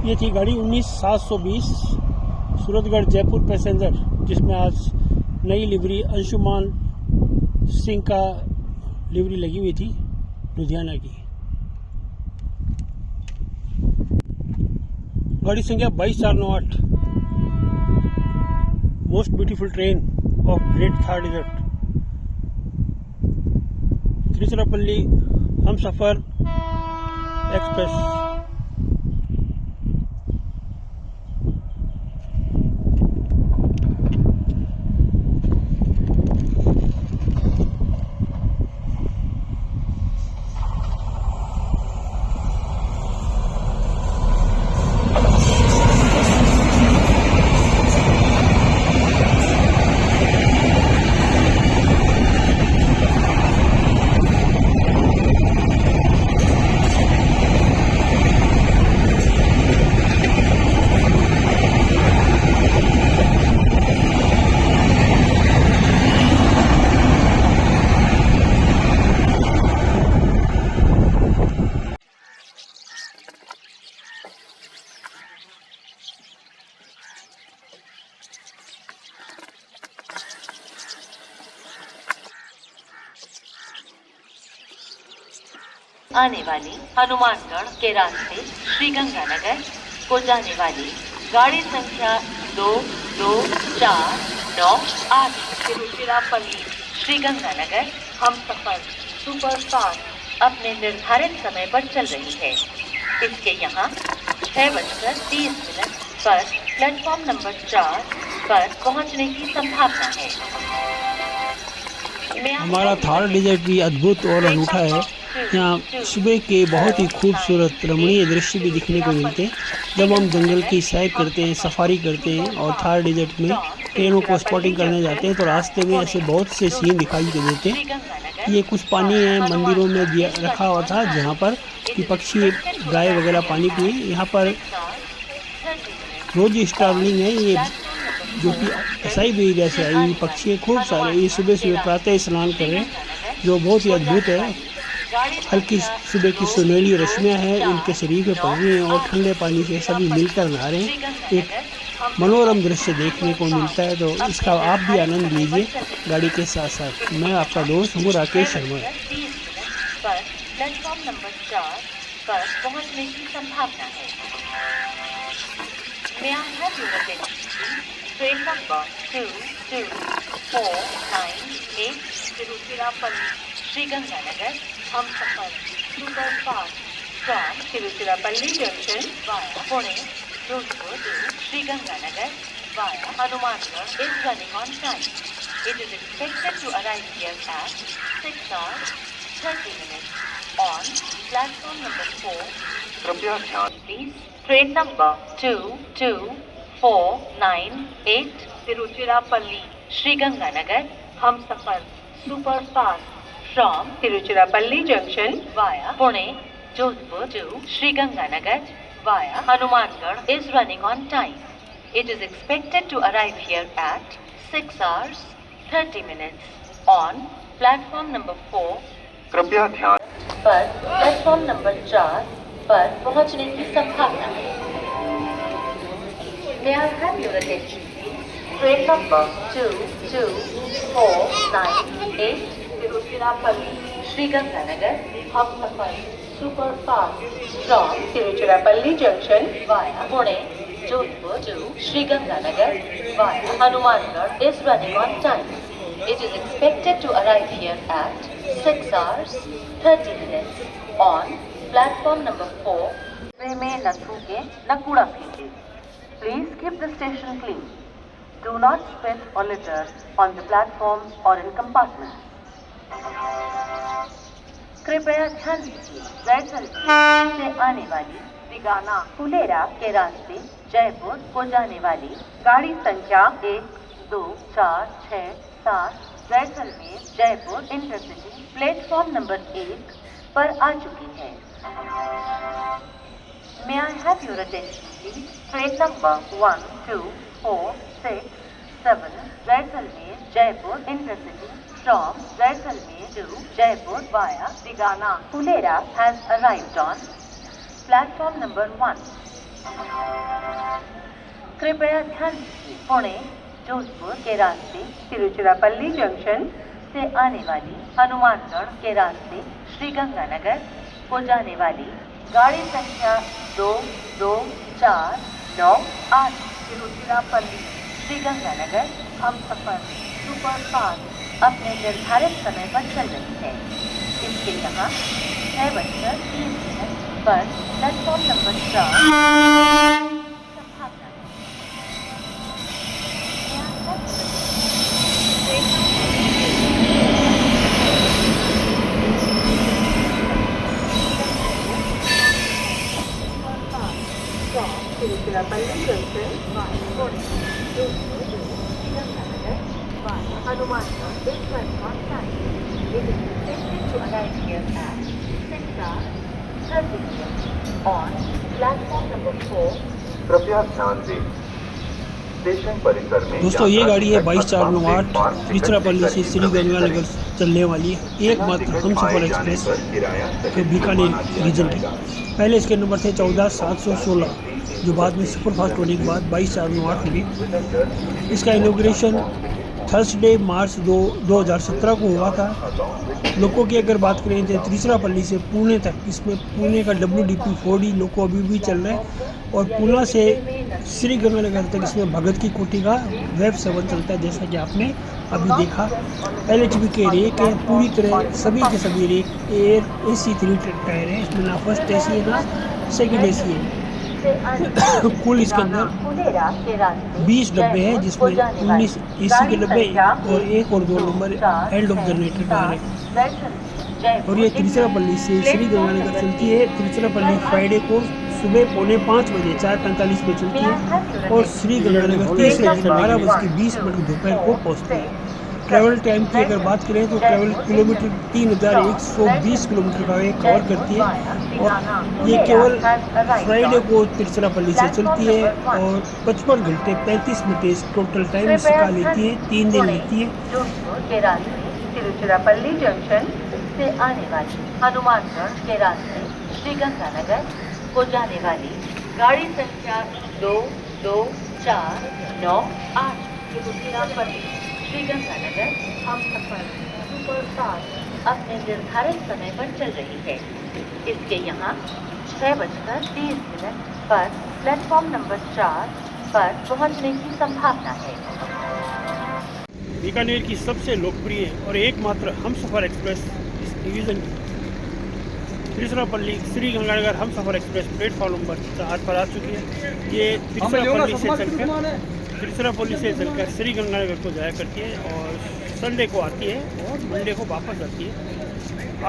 ये थी गाड़ी 19720 सूरतगढ़ जयपुर पैसेंजर, जिसमें आज नई लिवरी अंशुमान सिंह का लिवरी लगी हुई थी लुधियाना की। गाड़ी संख्या 22498। Most beautiful train of great Thar desert, Tiruchirappalli Humsafar express. आने वाली हनुमानगढ़ के रास्ते श्रीगंगानगर को जाने वाली गाड़ी संख्या 2249 तिरुचिरापल्ली श्रीगंगानगर हमसफर सुपरफास्ट अपने निर्धारित समय पर चल रही है। इसके यहाँ 6:30 पर प्लेटफॉर्म नंबर 4 पर पहुँचने की संभावना है। हमारा थार डेजर्ट भी अद्भुत और अनूठा है। यहाँ सुबह के बहुत ही खूबसूरत रमणीय दृश्य भी दिखने को मिलते हैं जब हम जंगल की सैर करते हैं, सफारी करते हैं और थार डेजर्ट में ट्रेनों को स्पॉटिंग करने जाते हैं, तो रास्ते में ऐसे बहुत से सीन दिखाई देते हैं। ये कुछ पानी है मंदिरों में दिया रखा हुआ था, जहाँ पर कि पक्षी गाय वगैरह पानी पिए। यहाँ पर रोज स्टार्लिंग है ये, जो कि ऐसाई भी जैसे आई पक्षी खूब सारे ये सुबह सुबह प्रातः स्नान कर रहे हैं, जो बहुत ही अद्भुत है। हल्की सुबह की सुनहरी रश्मियाँ हैं इनके शरीर पे पड़ रही हैं और ठंडे पानी से सभी मिलकर नहा रहे हैं। एक मनोरम दृश्य देखने को मिलता है, तो इसका आप भी आनंद लीजिए गाड़ी के साथ साथ। मैं आपका दोस्त हूँ राकेश शर्मा। प्लेटफॉर्म नंबर 4 पर पहुंचने की संभावना है। May I have your attention, please? Train number 22498 Tiruchirappalli Sriganganagar Humsafar superfast from Tiruchirappalli Junction via Pune, Jodhpur to Sriganganagar via Hanumangarh is running on time. It is expected to arrive here at 6:30 on platform number 4. कृपया ध्यान please. Train number 22498 Tiruchirappalli Sriganganagar Humsafar superfast from Tiruchirappalli Junction via Pune, Jodhpur to Sriganganagar via Hanumangarh is running on time. It is expected to arrive here at 6:30 on platform number 4. कृपया ध्यान पर platform number 4 पर पहुंचने की संभावना है। May I have your attention, please? Train number 22498 Tiruchirappalli Sriganganagar Humsafar superfast from Tiruchirappalli Junction via Pune, Jodhpur to Sriganganagar via Hanumangarh is running on time. It is expected to arrive here at 6:30 on platform number 4. Train में न थूके न कूड़ा फेंके। Please keep the station clean. Do not spit or litter on the platforms or in compartments. कृपया ध्यान दीजिए, जयसलमेर से आने वाली बिगाना फुलेरा के रास्ते जयपुर को जाने वाली गाड़ी संख्या 12467 Jaisalmer Jaipur intercity platform number 1 पर आ चुकी है। May I have your attention, please? Train number 12467 Jaisalmer Jaipur intercity from Jaisalmer to Jaipur via Digana Fulera has arrived on platform number 1. कृपया ध्यान दीजिए, पुणे जोधपुर के रास्ते तिरुचिरापल्ली जंक्शन से आने वाली हनुमानगढ़ के रास्ते श्रीगंगानगर को जाने वाली गाड़ी संख्या 2249 तिरुचिरापल्ली श्रीगंगानगर हमसफर सुपरफास्ट अपने निर्धारित समय पर चल रही है। इसके यहाँ 6:03 पर प्लेटफॉर्म नंबर 4 संभावना Tiruchirappalli junction Pune Jodhpur Sriganganagar Hanumangarh this platform time. It is expected to arrive here at 6:30 on platform number 4. कृपया ध्यान दें स्टेशन परिसर में दोस्तों ये गाड़ी है 22/4/9 तिरुचिरापल्ली से श्रीगंगानगर चलने वाली है, एकमात्र हमसफर एक्सप्रेस के बीकानेर रीजन की। पहले इसके नंबर थे 14,716 जो बाद में सुपरफास्ट होने के बाद 22/4/9 हुई। इसका इनॉग्रेशन थर्सडे मार्च 2017 को हुआ था। लोको की अगर बात करें तो तिरुचिरापल्ली से पुणे तक, इसमें पुणे का WDP 4D लोको अभी भी चल रहा है और पुणे से श्रीगंगानगर तक इसमें भगत की कोठी का वेब 7 चलता है, जैसा कि आपने अभी देखा। LHB के रेक है पूरी तरह, सभी के सभी रेक एयर AC 3 टायर है, इसमें ना फर्स्ट AC है ना सेकेंड AC है। कुल इसके अंदर 20 डब्बे हैं, जिसमें 19 AC के डब्बे और 1 और 2 नंबर एल्ड ऑफ जनरेटर टायर है। और ये तिरुचिरापल्ली से श्रीगंगानगर चलती है। तिरुचिरापल्ली फ्राइडे को सुबह 4:45 4:45 पे चलती है और श्रीगंगानगर तीसरे दिन 12:20 दोपहर को पहुँचती है। ट्रैवल टाइम की अगर बात करें तो ट्रैवल किलोमीटर 3120 किलोमीटर का ये कवर करती है और ये केवल फ्राइडे को तिरुचिरापल्ली से चलती है और 55 घंटे 35 मिनट इस टोटल टाइम इसका लेती है, 3 दिन लेती है। तिरुचिरापल्ली जंक्शन से आने वाली हनुमानगढ़ के रास्ते श्रीगंगानगर को जाने वाली गाड़ी संख्या 2249 तिरुचिरापल्ली श्रीगंगानगर हमसफर सुपरफास्ट अपने निर्धारित समय पर चल रही है। इसके यहाँ 6:30 पर प्लेटफॉर्म नंबर 4 पर पहुँचने की संभावना है। बीकानेर की सबसे लोकप्रिय और एकमात्र हमसफर एक्सप्रेस इस डिवीज़न की Tiruchirappalli Sriganganagar Humsafar express platform number 4 पर आ चुकी है। ये तिरुचिरापल्ली से चलकर श्रीगंगानगर को जाया करती है और संडे को आती है और मंडे को वापस आती है।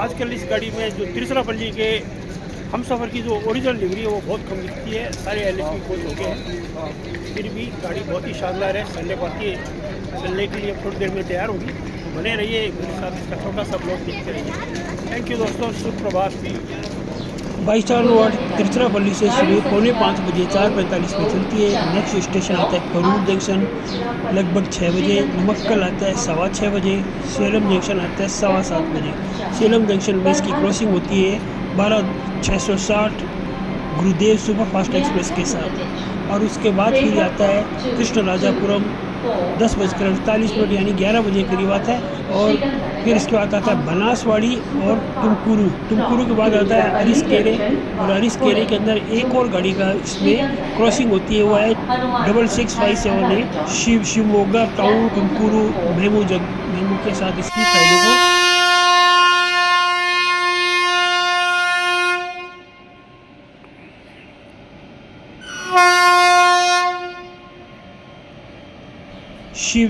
आजकल इस गाड़ी में जो तिरुचिरापल्ली के हमसफर की जो ओरिजिनल लिवरी है वो बहुत कम दिखती है, सारे LHB कोच हो गए हैं। फिर भी गाड़ी बहुत ही शानदार है, संडे को आती है, चलने के लिए थोड़ी देर में तैयार होगी। तो बने रहिए मेरे साथ, इसका छोटा सा ब्लॉग देखते रहिए। थैंक यू दोस्तों, सुप्रभात। 22/4/9 तिरुचिरापल्ली से सुबह 4:45 4:45 में चलती है। नेक्स्ट स्टेशन आता है करूर जंक्शन लगभग 6 बजे, नमक्कल आता है 6:15 बजे, सेलम जंक्शन आता है 7:15 बजे। सेलम जंक्शन में इसकी क्रॉसिंग होती है 12/660 गुरुदेव सुपरफास्ट एक्सप्रेस के साथ और उसके बाद फिर आता है कृष्णराजापुरम 10:48 यानी 11 बजे करीब आता है और फिर इसके बाद आता है बनासवाड़ी और तुमकुरू के बाद आता है अरिस्केरे और अरिस्केरे के अंदर एक और गाड़ी का इसमें क्रॉसिंग होती है, वो है 66578 शिवमोगा टाउन तुमकुरू मेमू के साथ इसकी फ्राइडे को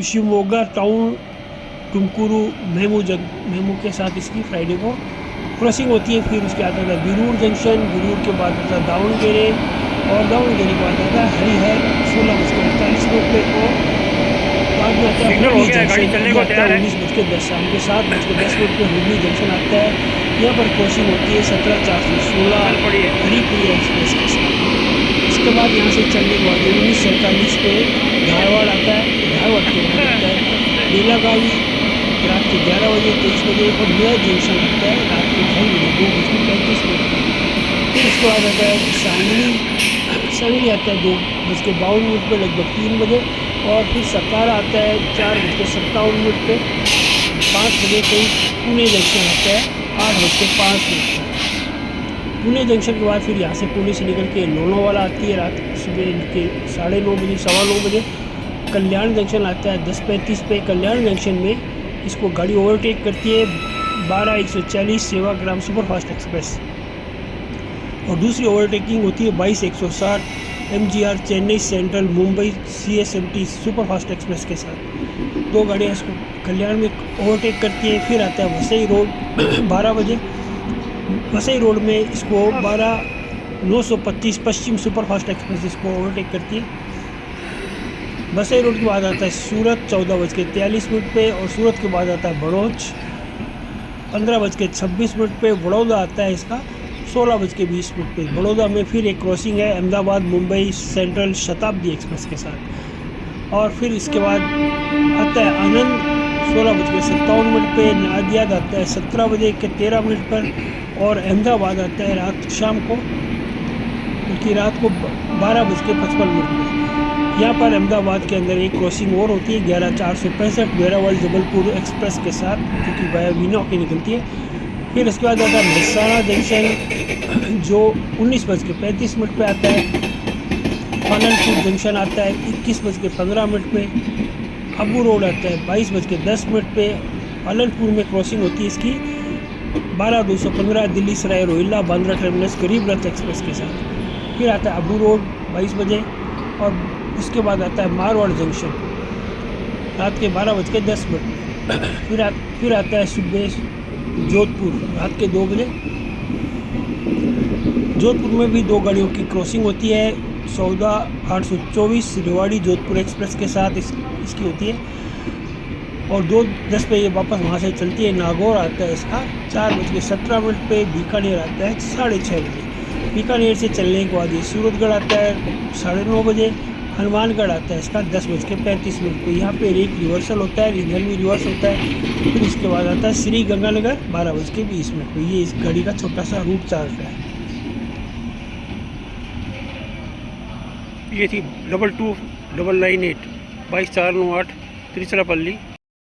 शिवमोगा टाउन तुमकुरू मेमू के साथ इसकी फ्राइडे को क्रॉसिंग होती है। फिर उसके आता था बिरूर जंक्शन, बिरूर के बाद आता दावणगेरे और दावणगेरे के बाद आता हरिहर 16:48 पे को बाद में आता है हुबली जंक्शन 19:10 शाम के 7:10 पे हुबली जंक्शन आता है। यहाँ पर क्रॉसिंग होती है 17/416 हरिपुरी एक्सप्रेस के साथ। इसके बाद यहाँ से चलने के बाद 19:47 पे धारवाड़ आता है, धारवाड़ के बाद आता है बेलागावी रात के 11 बजे 23 बजे और नया जंक्शन आता है रात के 2:35 फिर इसके बाद आता है सांगली आता है 2:52 पे लगभग 3 बजे, और फिर सतारा आता है 4:57 पे 5 बजे। कोई पुणे जंक्शन आता है 8:05 पर। पुणे जंक्शन के बाद फिर यहाँ से पुणे से निकल के लोनावाला आती है रात सुबह के 9:30 बजे 9:15 बजे। कल्याण जंक्शन आता है 10:35 पे। कल्याण जंक्शन में इसको गाड़ी ओवरटेक करती है 12:140 सेवाग्राम सुपरफास्ट एक्सप्रेस, और दूसरी ओवरटेकिंग होती है 22:160 MGR Chennai central Mumbai CSMT superfast express के साथ। 2 गाड़ियाँ इसको कल्याण में ओवरटेक करती है। फिर आता है वसई रोड 12 बजे। वसई रोड में इसको 12:925 पश्चिम सुपरफास्ट एक्सप्रेस इसको ओवरटेक करती है। वसई रोड के बाद आता है सूरत 14:43 पे, और सूरत के बाद आता है बड़ौच 15:26 पे। बड़ौदा आता है इसका 16:20 पे। बड़ौदा में फिर एक क्रॉसिंग है अहमदाबाद मुंबई सेंट्रल शताब्दी एक्सप्रेस के साथ। और फिर इसके बाद आता है आनंद 16:57 पे। नादियाद आता है 17:13 पर, और अहमदाबाद आता है रात शाम को, क्योंकि रात को 12:55 पे। यहाँ पर अहमदाबाद के अंदर एक क्रॉसिंग और होती है 11:465 वेरावल जबलपुर एक्सप्रेस के साथ, जो कि वाया वीना होकर निकलती है। फिर इसके बाद आता है मेहसाणा जंक्शन जो 19:35 पे आता है। पालनपुर जंक्शन आता है 21:15 पे। अबू रोड आता है 22:10 पे। पालनपुर में क्रॉसिंग होती है इसकी 12:215 दिल्ली सराय रोहिल्ला बांद्रा टर्मिनस गरीब रथ एक्सप्रेस के साथ। फिर आता है अबू रोड 22 बजे, और उसके बाद आता है मारवाड़ जंक्शन रात के 12:10 फिर आता है सुबह जोधपुर रात के 2 बजे। जोधपुर में भी 2 गाड़ियों की क्रॉसिंग होती है 14:824 रेवाड़ी जोधपुर एक्सप्रेस के साथ इसकी होती है, और 2:10 पे ये वापस वहाँ से चलती है। नागौर आता है इसका 4:17 पे। बीकानेर आता है 6:30 बजे। बीकानेर से चलने के बाद ये सूरतगढ़ आता है 9:30 बजे। हनुमानगढ़ आता है इसका 10:35 पे। यहाँ पे एक रिवर्सल होता है, रीजनल भी रिवर्स होता है। फिर इसके बाद आता है श्री गंगानगर 12:20 पे। ये इस गाड़ी का छोटा सा रूट चार्ट है। ये थी 22998 22498 तिरुचिरापल्ली